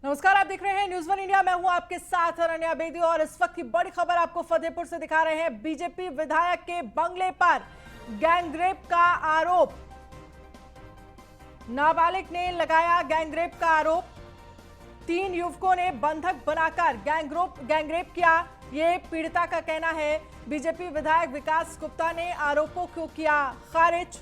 नमस्कार, आप देख रहे हैं न्यूज़ वन इंडिया। मैं हूं आपके साथ अनन्या बेदी और इस वक्त की बड़ी खबर आपको फतेहपुर से दिखा रहे हैं। बीजेपी विधायक के बंगले पर गैंगरेप का आरोप। नाबालिग ने लगाया गैंगरेप का आरोप। 3 युवकों ने बंधक बनाकर गैंगरेप किया, ये पीड़िता का कहना है। बीजेपी विधायक विकास गुप्ता ने आरोपों को किया खारिज।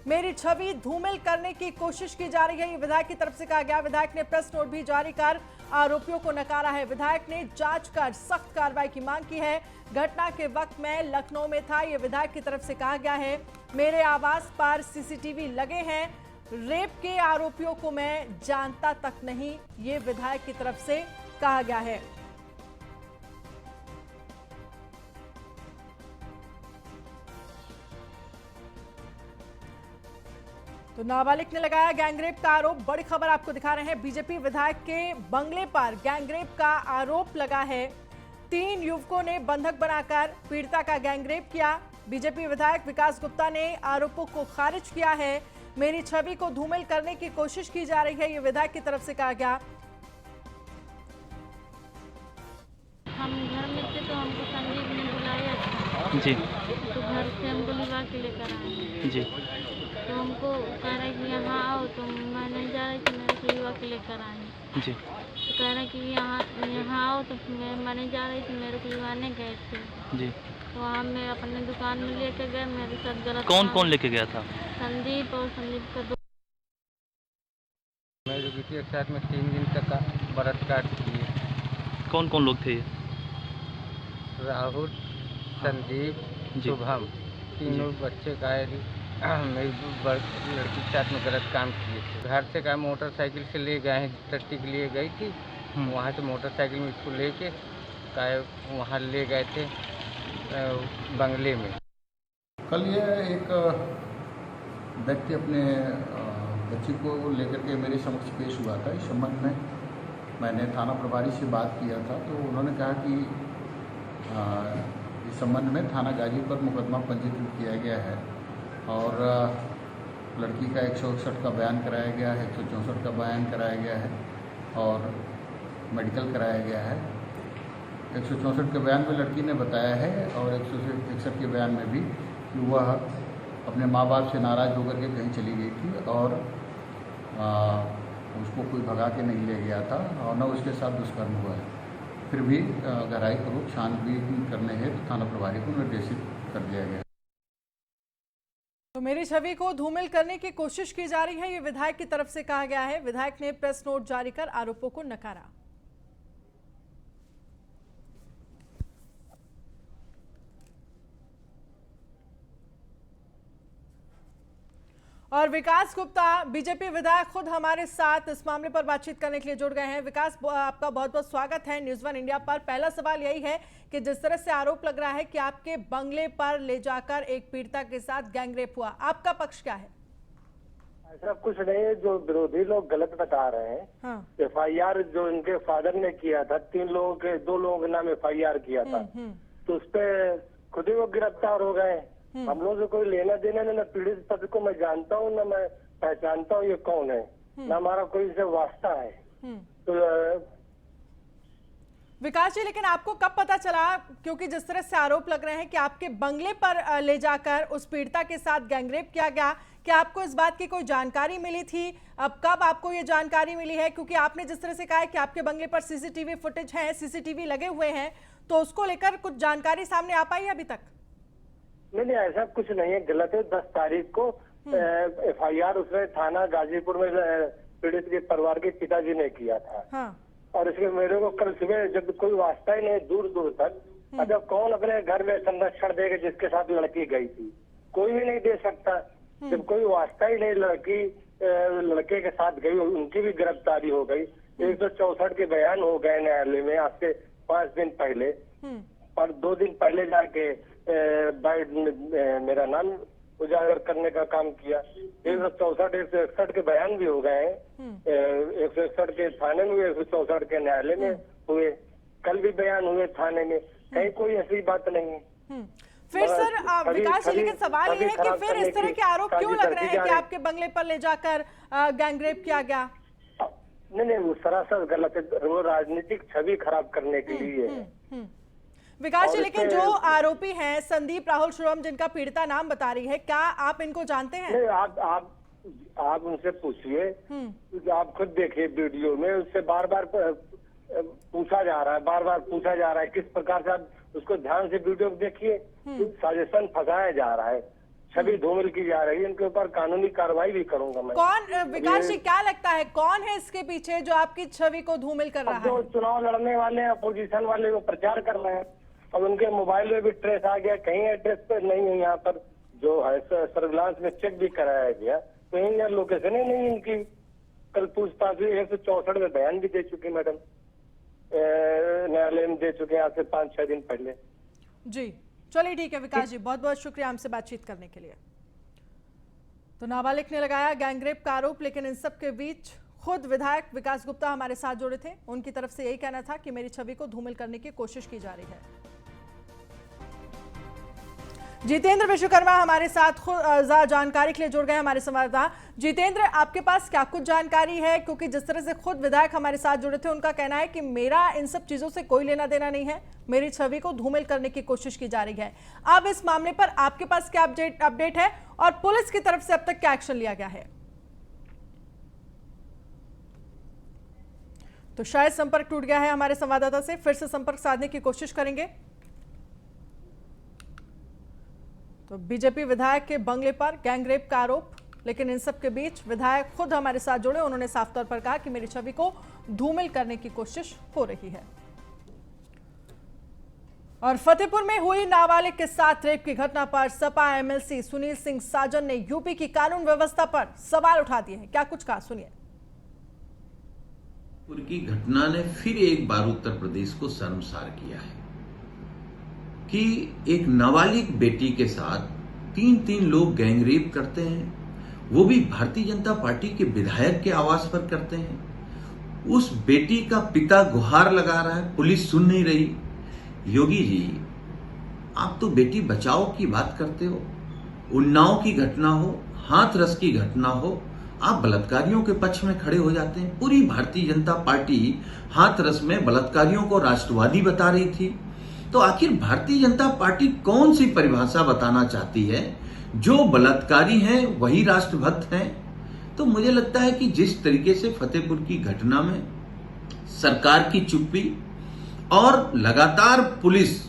मेरी छवि धूमिल करने की कोशिश की जा रही है, ये विधायक की तरफ से कहा गया। विधायक ने प्रेस नोट भी जारी कर आरोपियों को नकारा है। विधायक ने जांच कर सख्त कार्रवाई की मांग की है। घटना के वक्त मैं लखनऊ में था, ये विधायक की तरफ से कहा गया है। मेरे आवास पर सीसीटीवी लगे हैं। रेप के आरोपियों को मैं जानता तक नहीं, ये विधायक की तरफ से कहा गया है। तो नाबालिग ने लगाया गैंगरेप का आरोप। बड़ी खबर आपको दिखा रहे हैं। बीजेपी विधायक के बंगले पर गैंगरेप का आरोप लगा है। 3 युवकों ने बंधक बनाकर पीड़िता का गैंगरेप किया। बीजेपी विधायक विकास गुप्ता ने आरोपों को खारिज किया है। मेरी छवि को धूमिल करने की कोशिश की जा रही है, ये विधायक की तरफ से कहा गया। हम घर में थे तो हमको संदीप ने बुलाया था जी, तो घर से हमको लिवा के लेकर आए जी। तो हमको कह रहे कि यहाँ आओ, तो मैं नहीं जा रही थी, मेरे को लिवा के लेकर आए। जी, तो कह रहे कि यहाँ आओ, तो मैं नहीं जा रही थी, मेरे को लिवाने गए थे। जी। तो वहाँ मैं अपने दुकान में लेके गए, मेरे साथ गलत कौन काम- कौन लेके गया था? संदीप और संदीप का दो। मेरे बेटी के साथ में 3 दिन तक व्रत काट किए। कौन कौन लोग थे ये? राहुल, संदीप, जी। शुभम, तीनों बच्चे का मेरी लड़की के साथ में गलत काम किए थे। घर से का मोटरसाइकिल से ले गए हैं, टट्टी के लिए गई थी, वहाँ से मोटरसाइकिल में इसको लेके का वहाँ ले गए थे बंगले में। कल यह एक व्यक्ति अपने बच्ची को लेकर के मेरे समक्ष पेश हुआ था। इस संबंध में मैंने थाना प्रभारी से बात किया था, तो उन्होंने कहा कि इस संबंध में थाना गाजीपुर पर मुकदमा पंजीकृत किया गया है और लड़की का 161 का बयान कराया गया है, 164 का बयान कराया गया है और मेडिकल कराया गया है। 164 के बयान में लड़की ने बताया है और 161 के बयान में भी कि वह अपने माँ बाप से नाराज़ होकर के कहीं चली गई थी और उसको कोई भगा के नहीं ले गया था और न उसके साथ दुष्कर्म हुआ है। फिर भी गहराई पूर्वक छानबीन करने हेतु थाना प्रभारी को निर्देशित कर दिया गया। तो मेरी छवि को धूमिल करने की कोशिश की जा रही है, ये विधायक की तरफ से कहा गया है। विधायक ने प्रेस नोट जारी कर आरोपों को नकारा। और विकास गुप्ता, बीजेपी विधायक, खुद हमारे साथ इस मामले पर बातचीत करने के लिए जुड़ गए हैं। विकास, आपका बहुत बहुत स्वागत है न्यूज़ वन इंडिया पर। पहला सवाल यही है कि जिस तरह से आरोप लग रहा है कि आपके बंगले पर ले जाकर एक पीड़िता के साथ गैंगरेप हुआ, आपका पक्ष क्या है? ऐसा कुछ नहीं है, जो विरोधी लोग गलत बता रहे हैं। हाँ। FIR जो इनके फादर ने किया था, 2 लोगों के नाम FIR किया था, तो उस पर खुद ही वो गिरफ्तार हो गए। हम लोग से कोई लेना देना नहीं, न पीड़ित पति को मैं जानता हूँ, न मैं पहचानता हूँ ये कौन है, न हमारा कोई से वास्ता है। तो विकास जी, लेकिन आपको कब पता चला, क्योंकि जिस तरह से आरोप लग रहे हैं कि आपके बंगले पर ले जाकर उस पीड़िता के साथ गैंगरेप किया गया, क्या आपको इस बात की कोई जानकारी मिली थी? अब कब आपको ये जानकारी मिली है? क्योंकि आपने जिस तरह से कहा है कि आपके बंगले पर सीसीटीवी फुटेज है, सीसीटीवी लगे हुए हैं, तो उसको लेकर कुछ जानकारी सामने आ पाई है अभी तक? नहीं, ऐसा कुछ नहीं है, गलत है। 10 तारीख को FIR उसने थाना गाजीपुर में पीड़ित के परिवार के पिताजी ने किया था। हाँ। और इसके मेरे को कल सुबह जब कोई वास्ता ही नहीं दूर दूर तक, अगर कौन अपने घर में संरक्षण देगा जिसके साथ लड़की गई थी? कोई भी नहीं दे सकता। जब कोई वास्ता ही नहीं, लड़की लड़के के साथ गई, उनकी भी गिरफ्तारी हो गई। 164 के बयान हो गए न्यायालय में आज से 5 दिन पहले, और 2 दिन पहले जाके मेरा नाम उजागर करने का काम किया। 164 161 के बयान भी हो गए हैं, 161 के थाने में, 164 के न्यायालय में हुए। कल भी बयान हुए थाने में, कहीं कोई ऐसी बात नहीं है। फिर सर विकास जी, लेकिन सवाल ये है कि फिर इस तरह के आरोप क्यों लग रहे हैं कि आपके बंगले पर ले जाकर गैंगरेप किया गया? नहीं वो सरासर गलत है, वो राजनीतिक छवि खराब करने के लिए है। विकास जी, और लेकिन इसमें- जो आरोपी हैं संदीप राहुल श्रोम, जिनका पीड़िता नाम बता रही है, क्या आप इनको जानते हैं? नहीं आप उनसे पूछिए, क्योंकि आप खुद देखिए वीडियो में उससे बार बार पूछा जा रहा है, बार बार पूछा जा रहा है किस प्रकार से। आप उसको ध्यान से वीडियो देखिए, साजिशन फंसाया जा रहा है, छवि धूमिल की जा रही है। इनके ऊपर कानूनी कार्रवाई भी करूंगा मैं। कौन, विकास जी क्या लगता है कौन है इसके पीछे जो आपकी छवि को धूमिल कर रहा जो है? चुनाव लड़ने वाले हैं, अपोजिशन वाले, वो प्रचार कर रहे हैं। अब उनके मोबाइल में भी ट्रेस आ गया, कहीं एड्रेस पे नहीं है, यहाँ पर जो है सर्विलांस में चेक भी कराया गया, कहीं यार लोकेशन ही नहीं इनकी। कल पूछताछ हुई, 164 में बयान भी दे चुकी मैडम, न्यायालय में दे चुके हैं आज से 5-6 दिन पहले। जी चलिए ठीक है विकास जी, बहुत बहुत शुक्रिया हमसे बातचीत करने के लिए। तो नाबालिग ने लगाया गैंगरेप का आरोप, लेकिन इन सब के बीच खुद विधायक विकास गुप्ता हमारे साथ जुड़े थे। उनकी तरफ से यही कहना था कि मेरी छवि को धूमिल करने की कोशिश की जा रही है। जितेंद्र विश्वकर्मा हमारे साथ खुद जानकारी के लिए जुड़ गए हमारे संवाददाता। जितेंद्र, आपके पास क्या कुछ जानकारी है? क्योंकि जिस तरह से खुद विधायक हमारे साथ जुड़े थे, उनका कहना है कि मेरा इन सब चीजों से कोई लेना देना नहीं है, मेरी छवि को धूमिल करने की कोशिश की जा रही है। अब इस मामले पर आपके पास क्या अपडेट है और पुलिस की तरफ से अब तक क्या एक्शन लिया गया है? तो शायद संपर्क टूट गया है हमारे संवाददाता से, फिर से संपर्क साधने की कोशिश करेंगे। तो बीजेपी विधायक के बंगले पर गैंगरेप का आरोप, लेकिन इन सब के बीच विधायक खुद हमारे साथ जुड़े। उन्होंने साफ तौर पर कहा कि मेरी छवि को धूमिल करने की कोशिश हो रही है। और फतेहपुर में हुई नाबालिग के साथ रेप की घटना पर सपा एमएलसी सुनील सिंह साजन ने यूपी की कानून व्यवस्था पर सवाल उठा दिए हैं। क्या कुछ कहा, सुनिए। की घटना ने फिर एक बार उत्तर प्रदेश को शर्मसार किया है कि एक नाबालिग बेटी के साथ 3 लोग गैंगरेप करते हैं, वो भी भारतीय जनता पार्टी के विधायक के आवास पर करते हैं। उस बेटी का पिता गुहार लगा रहा है, पुलिस सुन नहीं रही। योगी जी, आप तो बेटी बचाओ की बात करते हो, उन्नाव की घटना हो, हाथरस की घटना हो, आप बलात्कारियों के पक्ष में खड़े हो जाते हैं। पूरी भारतीय जनता पार्टी हाथरस में बलात्कारियों को राष्ट्रवादी बता रही थी। तो आखिर भारतीय जनता पार्टी कौन सी परिभाषा बताना चाहती है? जो बलात्कारी हैं वही राष्ट्रभक्त हैं? तो मुझे लगता है कि जिस तरीके से फतेहपुर की घटना में सरकार की चुप्पी और लगातार पुलिस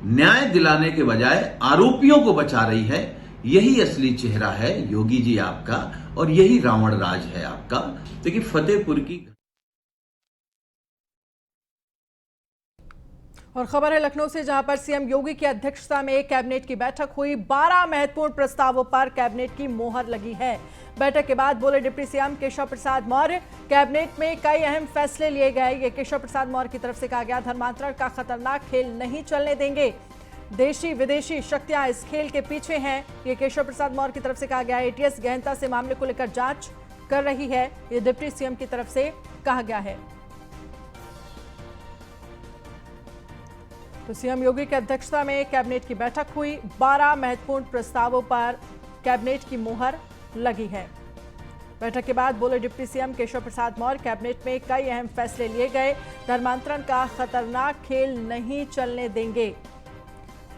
न्याय दिलाने के बजाय आरोपियों को बचा रही है, यही असली चेहरा है योगी जी आपका, और यही रावण राज है आपका। देखिए फतेहपुर की। और खबर है लखनऊ से, जहां पर सीएम योगी की अध्यक्षता में कैबिनेट की बैठक हुई। 12 महत्वपूर्ण प्रस्तावों पर कैबिनेट की मोहर लगी है। बैठक के बाद बोले deputy CM Keshav Prasad Maurya, cabinet में कई अहम फैसले लिए गए। ये केशव प्रसाद मौर्य की तरफ से कहा गया। धर्मांतरण का खतरनाक खेल नहीं चलने देंगे, देशी विदेशी शक्तियां इस खेल के पीछे हैं। ये केशव प्रसाद मौर्य की तरफ से कहा गया। एटीएस गहनता से मामले को लेकर जांच कर रही है, ये डिप्टी सीएम की तरफ से कहा गया है। तो सीएम योगी की अध्यक्षता में कैबिनेट की बैठक हुई। 12 महत्वपूर्ण प्रस्तावों पर कैबिनेट की मोहर लगी है। बैठक के बाद बोले deputy CM Keshav Prasad Maurya, cabinet में कई अहम फैसले लिए गए। धर्मांतरण का खतरनाक खेल नहीं चलने देंगे,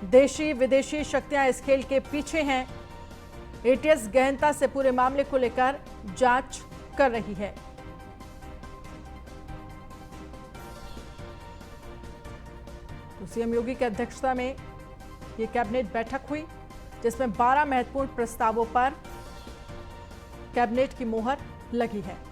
देशी विदेशी शक्तियां इस खेल के पीछे हैं। एटीएस गहनता से पूरे मामले को लेकर जांच कर रही है। तो सीएम योगी की अध्यक्षता में ये कैबिनेट बैठक हुई, जिसमें 12 महत्वपूर्ण प्रस्तावों पर कैबिनेट की मोहर लगी है।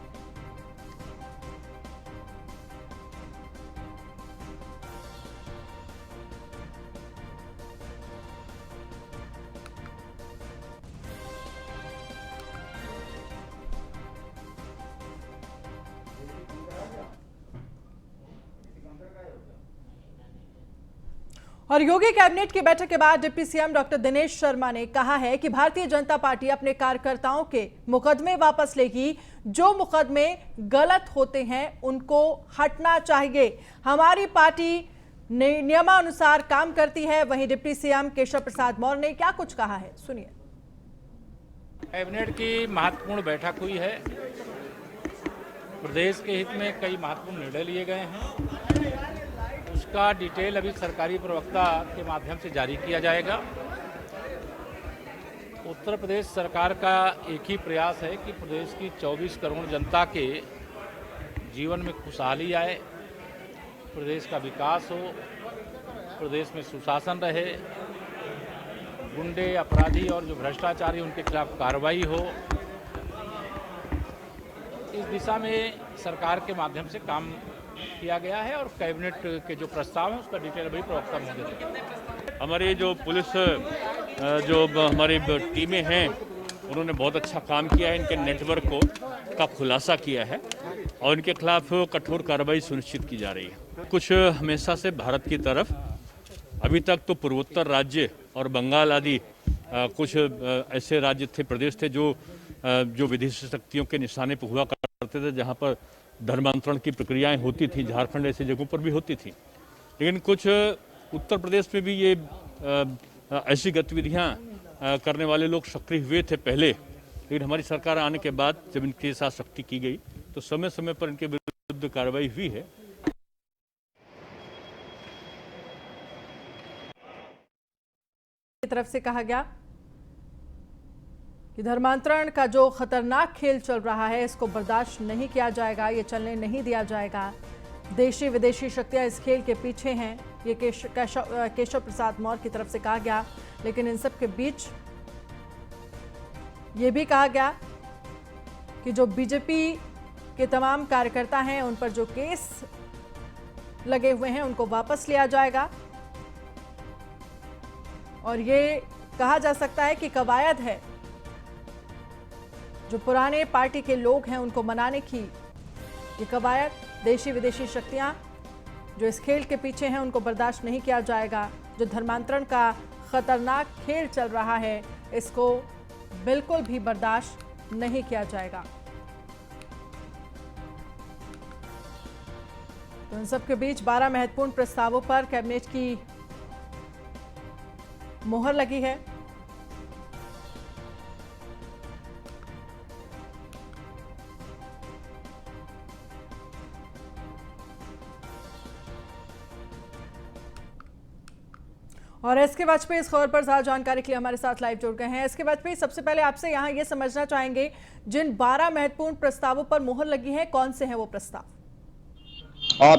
और योगी कैबिनेट की बैठक के बाद deputy CM doctor Dinesh Sharma ने कहा है कि भारतीय जनता पार्टी अपने कार्यकर्ताओं के मुकदमे वापस लेगी। जो मुकदमे गलत होते हैं उनको हटना चाहिए। हमारी पार्टी नियमानुसार काम करती है। वहीं डिप्टी सीएम केशव प्रसाद मौर्य ने क्या कुछ कहा है, सुनिए। कैबिनेट की महत्वपूर्ण बैठक हुई है प्रदेश के हित में कई महत्वपूर्ण निर्णय लिए गए हैं। उसका डिटेल अभी सरकारी प्रवक्ता के माध्यम से जारी किया जाएगा। उत्तर प्रदेश सरकार का एक ही प्रयास है कि प्रदेश की 24 करोड़ जनता के जीवन में खुशहाली आए, प्रदेश का विकास हो, प्रदेश में सुशासन रहे, गुंडे, अपराधी और जो भ्रष्टाचारी उनके खिलाफ कार्रवाई हो। इस दिशा में सरकार के माध्यम से काम किया गया है और कैबिनेट के जो प्रस्ताव हैं उसका डिटेल अभी प्रवक्ता महोदय देंगे। हमारे जो पुलिस जो हमारी टीमें हैं उन्होंने बहुत अच्छा काम किया है, इनके नेटवर्क का खुलासा किया है और इनके खिलाफ कठोर कार्रवाई सुनिश्चित की जा रही है। कुछ हमेशा से भारत की तरफ, अभी तक तो पूर्वोत्तर राज्य और बंगाल आदि कुछ ऐसे राज्य थे, प्रदेश थे जो विदेशी शक्तियों के निशाने पर हुआ करते थे, जहां पर धर्मांतरण की प्रक्रियाएं होती थी। झारखंड ऐसे जगहों पर भी होती थी, लेकिन कुछ उत्तर प्रदेश में भी ये ऐसी गतिविधियां करने वाले लोग सक्रिय हुए थे पहले, लेकिन हमारी सरकार आने के बाद जब इनके साथ सख्ती की गई तो समय समय पर इनके विरुद्ध कार्रवाई हुई है। की तरफ से कहा गया कि धर्मांतरण का जो खतरनाक खेल चल रहा है इसको बर्दाश्त नहीं किया जाएगा, ये चलने नहीं दिया जाएगा। देशी विदेशी शक्तियां इस खेल के पीछे हैं, ये केशव प्रसाद मौर्य की तरफ से कहा गया। लेकिन इन सब के बीच ये भी कहा गया कि जो बीजेपी के तमाम कार्यकर्ता हैं उन पर जो केस लगे हुए हैं उनको वापस लिया जाएगा और ये कहा जा सकता है कि कवायद है जो पुराने पार्टी के लोग हैं उनको मनाने की। ये कवायद देशी विदेशी शक्तियां जो इस खेल के पीछे हैं उनको बर्दाश्त नहीं किया जाएगा। जो धर्मांतरण का खतरनाक खेल चल रहा है इसको बिल्कुल भी बर्दाश्त नहीं किया जाएगा। तो इन सब के बीच 12 महत्वपूर्ण प्रस्तावों पर कैबिनेट की मोहर लगी है। और एसके वाजपेयी इस खबर पर ज्यादा जानकारी के लिए हमारे साथ लाइव जुड़ गए हैं। एसके वाजपेयी, सबसे पहले आपसे यहां ये समझना चाहेंगे जिन 12 महत्वपूर्ण प्रस्तावों पर मोहर लगी है कौन से हैं वो प्रस्ताव?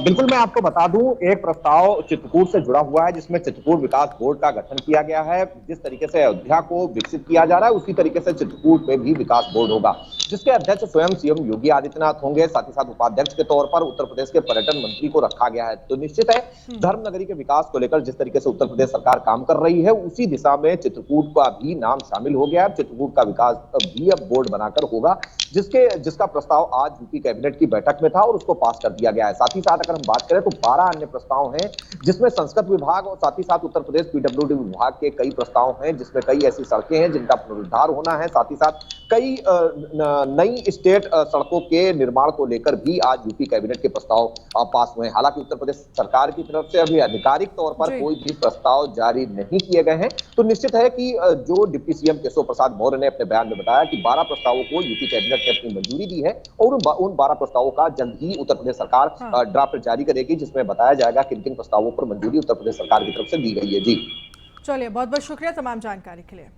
बिल्कुल, मैं आपको बता दूं, एक प्रस्ताव चित्रकूट से जुड़ा हुआ है जिसमें चित्रकूट विकास बोर्ड का गठन किया गया है। जिस तरीके से अयोध्या को विकसित किया जा रहा है उसी तरीके से चित्रकूट में भी विकास बोर्ड होगा, जिसके अध्यक्ष स्वयं सीएम योगी आदित्यनाथ होंगे। साथ ही साथ उपाध्यक्ष के तौर पर उत्तर प्रदेश के पर्यटन मंत्री को रखा गया है। तो निश्चित है धर्मनगरी के विकास को लेकर जिस तरीके से उत्तर प्रदेश सरकार काम कर रही है उसी दिशा में चित्रकूट का भी नाम शामिल हो गया है। चित्रकूट का विकास भी अब बोर्ड बनाकर होगा, जिसका प्रस्ताव आज यूपी कैबिनेट की बैठक में था और उसको पास कर दिया गया है। साथ ही साथ अगर हम बात करें तो 12 अन्य प्रस्ताव हैं जिसमें संस्कृत विभाग और साथ ही साथ उत्तर प्रदेश पीडब्ल्यूडी विभाग के कई प्रस्ताव हैं, जिसमें कई ऐसी सड़कें हैं जिनका पुनरुद्धार होना है। साथ ही साथ कई नई स्टेट सड़कों के निर्माण को लेकर भी आज यूपी कैबिनेट के प्रस्ताव पास हुए हैं। हालांकि उत्तर प्रदेश सरकार की तरफ से अभी आधिकारिक तौर पर कोई भी प्रस्ताव जारी नहीं किए गए हैं। तो निश्चित है कि जो डिप्टी सीएम केशव प्रसाद मौर्य ने अपने बयान में बताया कि 12 प्रस्तावों को यूपी कैबिनेट ने अपनी मंजूरी दी है और उन 12 प्रस्तावों का जल्द ही उत्तर प्रदेश सरकार ड्राफ्ट जारी करेगी, जिसमें बताया जाएगा किन किन प्रस्तावों पर मंजूरी उत्तर प्रदेश सरकार की तरफ से दी गई है। जी चलिए, बहुत बहुत शुक्रिया तमाम जानकारी के लिए।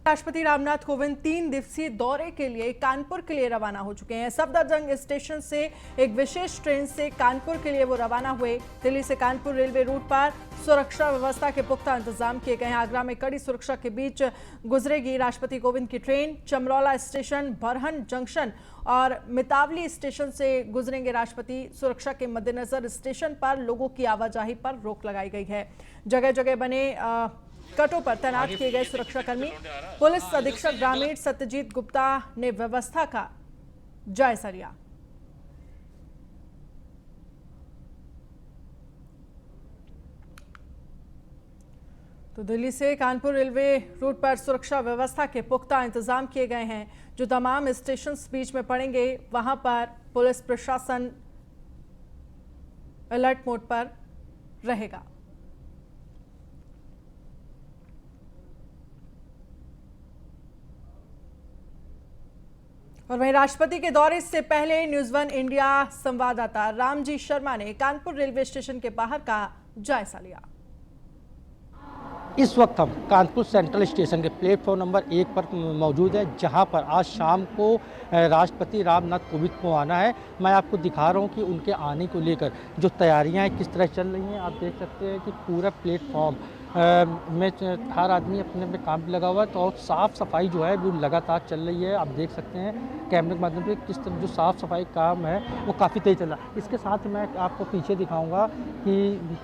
राष्ट्रपति रामनाथ कोविंद 3 दिवसीय दौरे के लिए कानपुर के लिए रवाना हो चुके हैं। सफदरजंग स्टेशन से एक विशेष ट्रेन से कानपुर के लिए वो रवाना हुए। दिल्ली से कानपुर रेलवे रूट पर सुरक्षा व्यवस्था के पुख्ता इंतजाम किए गए हैं। आगरा में कड़ी सुरक्षा के बीच गुजरेगी राष्ट्रपति कोविंद की ट्रेन। चमरौला स्टेशन, बरहन जंक्शन और मितावली स्टेशन से गुजरेंगे राष्ट्रपति। सुरक्षा के मद्देनजर स्टेशन पर लोगों की आवाजाही पर रोक लगाई गई है। जगह जगह बने कटों पर तैनात किए गए सुरक्षाकर्मी। पुलिस अधीक्षक ग्रामीण सत्यजीत गुप्ता ने व्यवस्था का जायजा लिया। तो दिल्ली से कानपुर रेलवे रूट पर सुरक्षा व्यवस्था के पुख्ता इंतजाम किए गए हैं। जो तमाम स्टेशन बीच में पड़ेंगे वहां पर पुलिस प्रशासन अलर्ट मोड पर रहेगा। और वहीं राष्ट्रपति के दौरे से पहले न्यूज़ वन इंडिया संवाददाता रामजी शर्मा ने कानपुर रेलवे स्टेशन के बाहर का जायजा लिया। इस वक्त हम कानपुर सेंट्रल स्टेशन के प्लेटफॉर्म नंबर 1 पर मौजूद है, जहां पर आज शाम को राष्ट्रपति रामनाथ कोविंद को आना है। मैं आपको दिखा रहा हूं कि उनके आने को लेकर जो तैयारियां हैं किस तरह चल रही हैं। आप देख सकते हैं कि पूरा प्लेटफॉर्म में हर आदमी अपने अपने काम पर लगा हुआ है, तो साफ़ सफाई जो है वो लगातार चल रही है। आप देख सकते हैं कैमरे के माध्यम से किस तरह जो साफ़ सफाई काम है वो काफ़ी तेज़ चल रहा है। इसके साथ मैं आपको पीछे दिखाऊंगा कि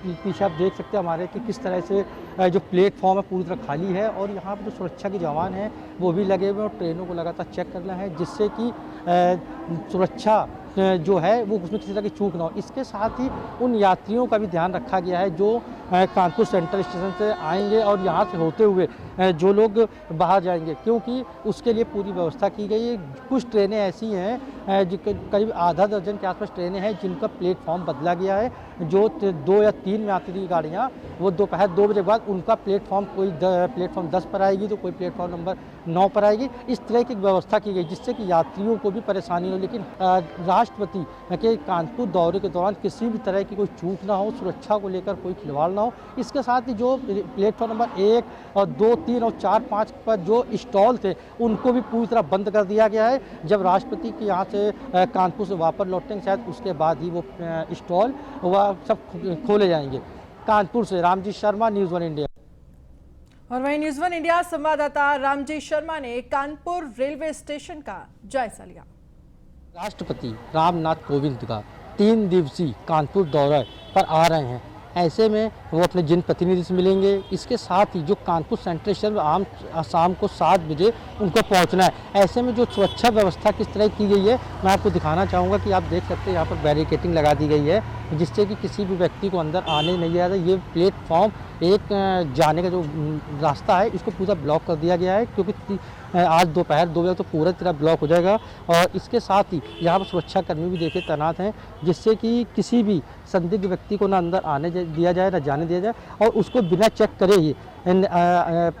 पीछे आप देख सकते हैं हमारे कि किस तरह से जो प्लेटफॉर्म है पूरी तरह खाली है, और यहाँ पर जो सुरक्षा के जवान हैं वो भी लगे हुए हैं और ट्रेनों को लगातार चेक करना है, जिससे कि सुरक्षा जो है वो उसमें किसी तरह की चूक ना हो। इसके साथ ही उन यात्रियों का भी ध्यान रखा गया है जो कानपुर सेंट्रल स्टेशन से आएंगे और यहाँ से होते हुए जो लोग बाहर जाएंगे, क्योंकि उसके लिए पूरी व्यवस्था की गई है। कुछ ट्रेनें ऐसी हैं करीब आधा दर्जन के आसपास ट्रेनें हैं जिनका प्लेटफॉर्म बदला गया है। जो 2 या 3 यात्री गाड़ियाँ वो दोपहर 2 बजे के बाद उनका प्लेटफॉर्म कोई प्लेटफॉर्म 10 पर आएगी तो कोई प्लेटफॉर्म नंबर 9 पर आएगी। इस तरह की व्यवस्था की गई जिससे कि यात्रियों को भी परेशानी हो। लेकिन राष्ट्रपति के कानपुर दौरे के दौरान किसी भी तरह की कोई चूक ना हो, सुरक्षा को लेकर कोई खिलवाड़ ना हो। इसके साथ ही जो प्लेटफॉर्म नंबर 1 और 2, 3 और 4, 5 पर जो स्टॉल थे उनको भी पूरी तरह बंद कर दिया गया है। जब राष्ट्रपति के यहाँ से कानपुर से वापस लौटेंगे शायद उसके बाद ही वो स्टॉल वह सब खोले जाएंगे। कानपुर से Ramji Sharma, news one India. और वहीं न्यूज़ वन इंडिया संवाददाता रामजी शर्मा ने कानपुर रेलवे स्टेशन का जायजा लिया। राष्ट्रपति रामनाथ कोविंद का 3 दिवसीय कानपुर दौरे पर आ रहे हैं। ऐसे में वो अपने जनप्रतिनिधि से मिलेंगे। इसके साथ ही जो कानपुर सेंट्रल स्टेशन शाम को 7 बजे उनको पहुंचना है। ऐसे में जो सुरक्षा व्यवस्था किस तरह की गई है मैं आपको दिखाना चाहूँगा कि आप देख सकते हैं यहाँ पर बैरिकेटिंग लगा दी गई है, जिससे कि किसी भी व्यक्ति को अंदर आने नहीं दिया जाता। ये प्लेटफॉर्म एक जाने का जो रास्ता है इसको पूरा ब्लॉक कर दिया गया है, क्योंकि आज दोपहर 2 बजे तो पूरा तरह ब्लॉक हो जाएगा। और इसके साथ ही यहाँ पर सुरक्षाकर्मी भी देखिए तैनात हैं, जिससे कि किसी भी संदिग्ध व्यक्ति को ना अंदर आने दिया जाए ना जाने दिया जाए, और उसको बिना चेक करे ही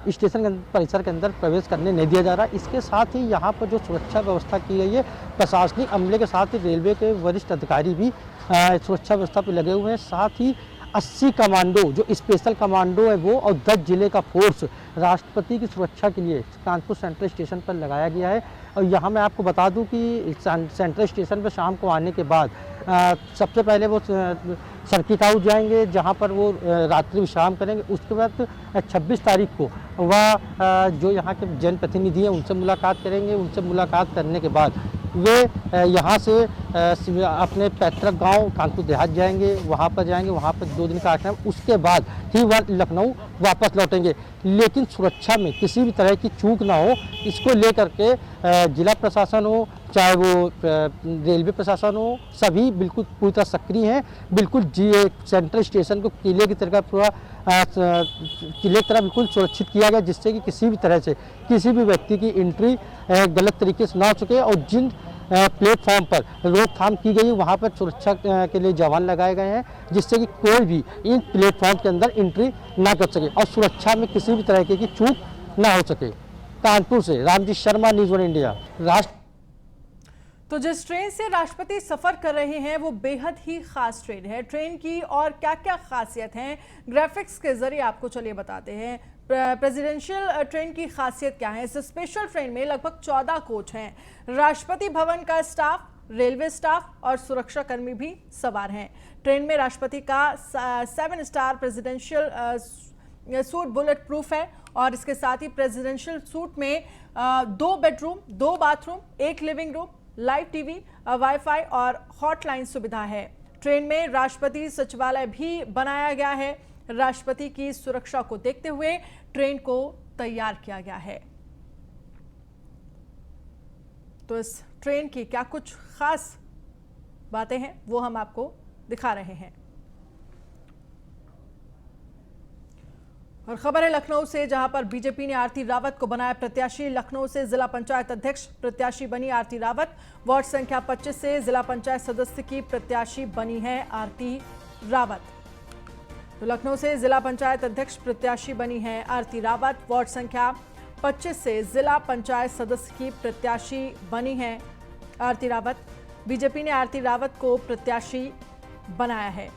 स्टेशन परिसर के अंदर प्रवेश करने नहीं दिया जा रहा। इसके साथ ही यहाँ पर जो सुरक्षा व्यवस्था की गई है, प्रशासनिक अमले के साथ ही रेलवे के वरिष्ठ अधिकारी भी सुरक्षा व्यवस्था पर लगे हुए हैं। साथ ही 80 कमांडो जो स्पेशल कमांडो है वो और 10 जिले का फोर्स राष्ट्रपति की सुरक्षा के लिए कानपुर सेंट्रल स्टेशन पर लगाया गया है। और यहाँ मैं आपको बता दूं कि सेंट्रल स्टेशन पर शाम को आने के बाद सबसे पहले वो सर्किट हाउस जाएंगे, जहाँ पर वो रात्रि विश्राम करेंगे। उसके बाद 26 तारीख को वह जो यहाँ के जनप्रतिनिधि हैं उनसे मुलाकात करेंगे। उनसे मुलाकात करने के बाद वे यहाँ से अपने पैतृक गांव कानपुर देहात जाएंगे, वहाँ पर 2 दिन का आश्रम। उसके बाद ही वह लखनऊ वापस लौटेंगे। लेकिन सुरक्षा में किसी भी तरह की चूक ना हो, इसको लेकर के जिला प्रशासन हो चाहे वो रेलवे प्रशासन हो, सभी बिल्कुल पूरी तरह सक्रिय हैं। बिल्कुल सेंट्रल स्टेशन को किले की तरह पूरा किले की तरह बिल्कुल सुरक्षित किया गया, जिससे कि किसी भी तरह से किसी भी व्यक्ति की एंट्री गलत तरीके से ना हो सके। और जिन प्लेटफॉर्म पर रोकथाम की गई वहाँ पर सुरक्षा के लिए जवान लगाए गए हैं, जिससे कि कोई भी इन प्लेटफॉर्म के अंदर एंट्री ना कर सके और सुरक्षा में किसी भी तरह की चूक ना हो सके। कानपुर से Ramji Sharma, news one India. तो जिस ट्रेन से राष्ट्रपति सफर कर रहे हैं वो बेहद ही खास ट्रेन है। ट्रेन की और क्या क्या खासियत हैं ग्राफिक्स के जरिए आपको चलिए बताते हैं। प्रेसिडेंशियल ट्रेन की खासियत क्या है? इस स्पेशल ट्रेन में लगभग 14 कोच हैं। राष्ट्रपति भवन का स्टाफ, रेलवे स्टाफ और सुरक्षा कर्मी भी सवार हैं। ट्रेन में राष्ट्रपति का 7 star presidential suite bullet proof है और इसके साथ ही प्रेसिडेंशियल सूट में 2 bedroom, 2 bathroom, 1 living room, live TV, wifi और हॉटलाइन सुविधा है। ट्रेन में राष्ट्रपति सचिवालय भी बनाया गया है। राष्ट्रपति की सुरक्षा को देखते हुए ट्रेन को तैयार किया गया है। तो इस ट्रेन की क्या कुछ खास बातें हैं वो हम आपको दिखा रहे हैं। और खबर है लखनऊ से, जहां पर बीजेपी ने आरती रावत को बनाया प्रत्याशी। लखनऊ से जिला पंचायत अध्यक्ष प्रत्याशी बनी आरती रावत। वार्ड संख्या 25 से जिला पंचायत सदस्य की प्रत्याशी बनी है आरती रावत। तो लखनऊ से जिला पंचायत अध्यक्ष प्रत्याशी बनी है आरती रावत। वार्ड संख्या 2025 से जिला पंचायत सदस्य की प्रत्याशी बनी हैं आरती रावत। बीजेपी ने आरती रावत को प्रत्याशी बनाया है।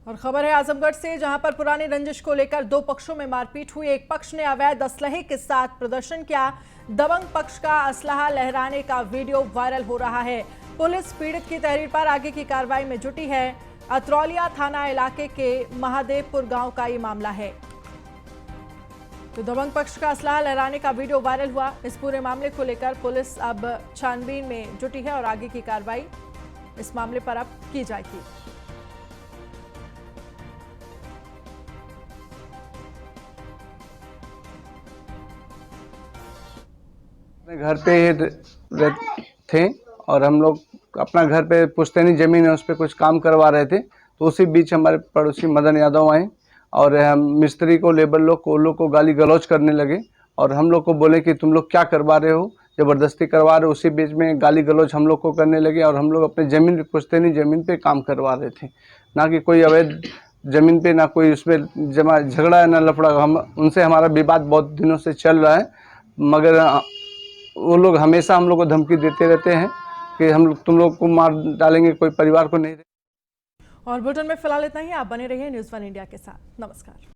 और खबर है आजमगढ़ से, जहां पर पुरानी रंजिश को लेकर दो पक्षों में मारपीट हुई। एक पक्ष ने अवैध असलहे के साथ प्रदर्शन किया। दबंग पक्ष का असलहा लहराने का वीडियो वायरल हो रहा है। पुलिस पीड़ित की तहरीर पर आगे की कार्रवाई में जुटी है। अतरौलिया थाना इलाके के महादेवपुर गांव का ये मामला है। तो दबंग पक्ष का असलहा लहराने का वीडियो वायरल हुआ। इस पूरे मामले को लेकर पुलिस अब छानबीन में जुटी है और आगे की कार्रवाई इस मामले पर अब की जाएगी। घर पे ही थे और हम लोग अपना घर पे पुश्तैनी जमीन है उस पर कुछ काम करवा रहे थे। तो उसी बीच हमारे पड़ोसी मदन यादव आए और हम मिस्त्री को, लेबर लोग को गाली गलौज करने लगे और हम लोग को बोले कि तुम लोग क्या करवा रहे हो, ज़बरदस्ती करवा रहे हो। उसी बीच में गाली गलौज हम लोग को करने लगे और हम लोग अपने ज़मीन पुश्तैनी ज़मीन पे काम करवा रहे थे, ना कि कोई अवैध ज़मीन पे, ना कोई उसमें जमा झगड़ा है, ना लफड़ा। हम उनसे हमारा विवाद बहुत दिनों से चल रहा है, मगर वो लोग हमेशा हम लोग को धमकी देते रहते हैं कि हम तुम लोग को मार डालेंगे, कोई परिवार को नहीं। और बुलेटिन में फिलहाल इतना ही। आप बने रहिए न्यूज़ 1 इंडिया के साथ। नमस्कार।